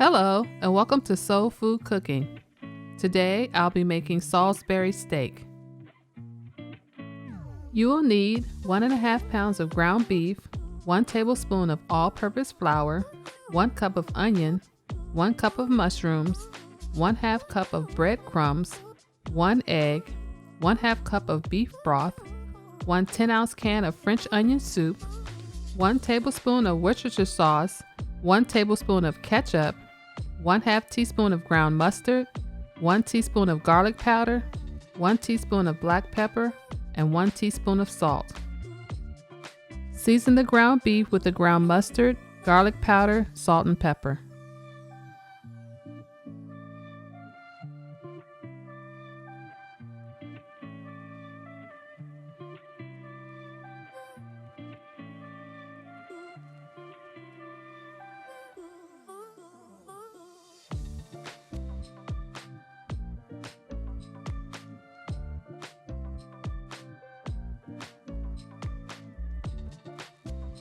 Hello and welcome to Soul Food Cooking. Today I'll be making Salisbury steak. You will need 1.5 pounds of ground beef, 1 tablespoon of all-purpose flour, 1 cup of onion, 1 cup of mushrooms, 1/2 cup of breadcrumbs, 1 egg, 1/2 cup of beef broth, 1 10-ounce can of French onion soup, 1 tablespoon of Worcestershire sauce, 1 tablespoon of ketchup, 1/2 teaspoon of ground mustard, 1 teaspoon of garlic powder, 1 teaspoon of black pepper, and 1 teaspoon of salt. Season the ground beef with the ground mustard, garlic powder, salt, and pepper.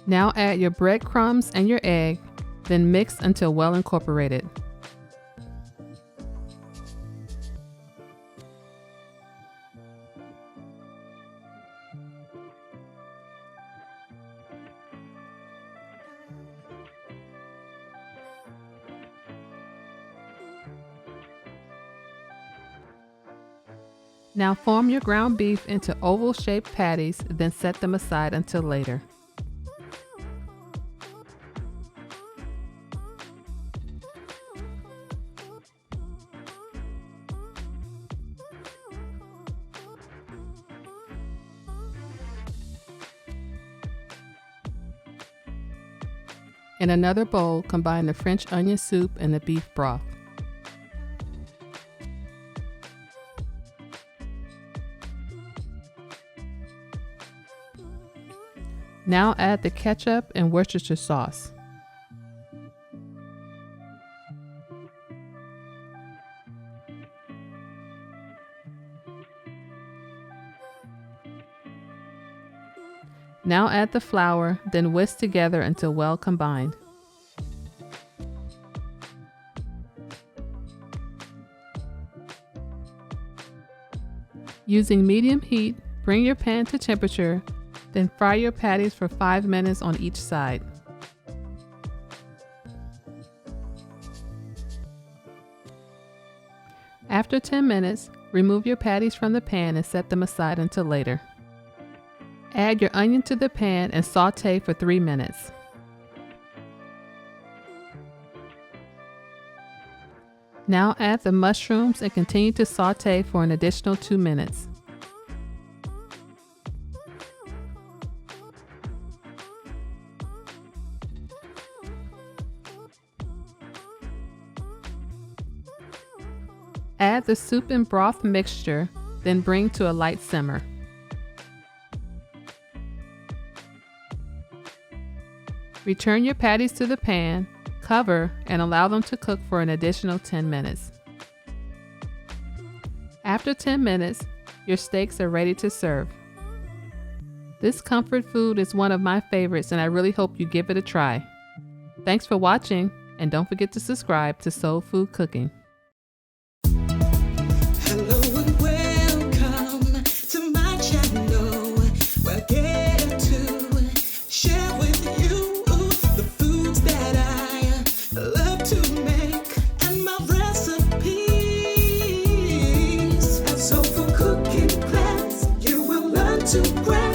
Now add your breadcrumbs and your egg, then mix until well incorporated. Now form your ground beef into oval-shaped patties, then set them aside until later. In another bowl, combine the French onion soup and the beef broth. Now add the ketchup and Worcestershire sauce. Now add the flour, then whisk together until well combined. Using medium heat, bring your pan to temperature, then fry your patties for 5 minutes on each side. After 10 minutes, remove your patties from the pan and set them aside until later. Add your onion to the pan and saute for 3 minutes. Now add the mushrooms and continue to saute for an additional 2 minutes. Add the soup and broth mixture, then bring to a light simmer. Return your patties to the pan, cover, and allow them to cook for an additional 10 minutes. After 10 minutes, your steaks are ready to serve. This comfort food is one of my favorites, and I really hope you give it a try. Thanks for watching, and don't forget to subscribe to Soul Food Cooking. Hello and welcome to my channel, where I get to share with you the foods that I love to make and my recipes. At Soul Food Cooking class, you will learn to grab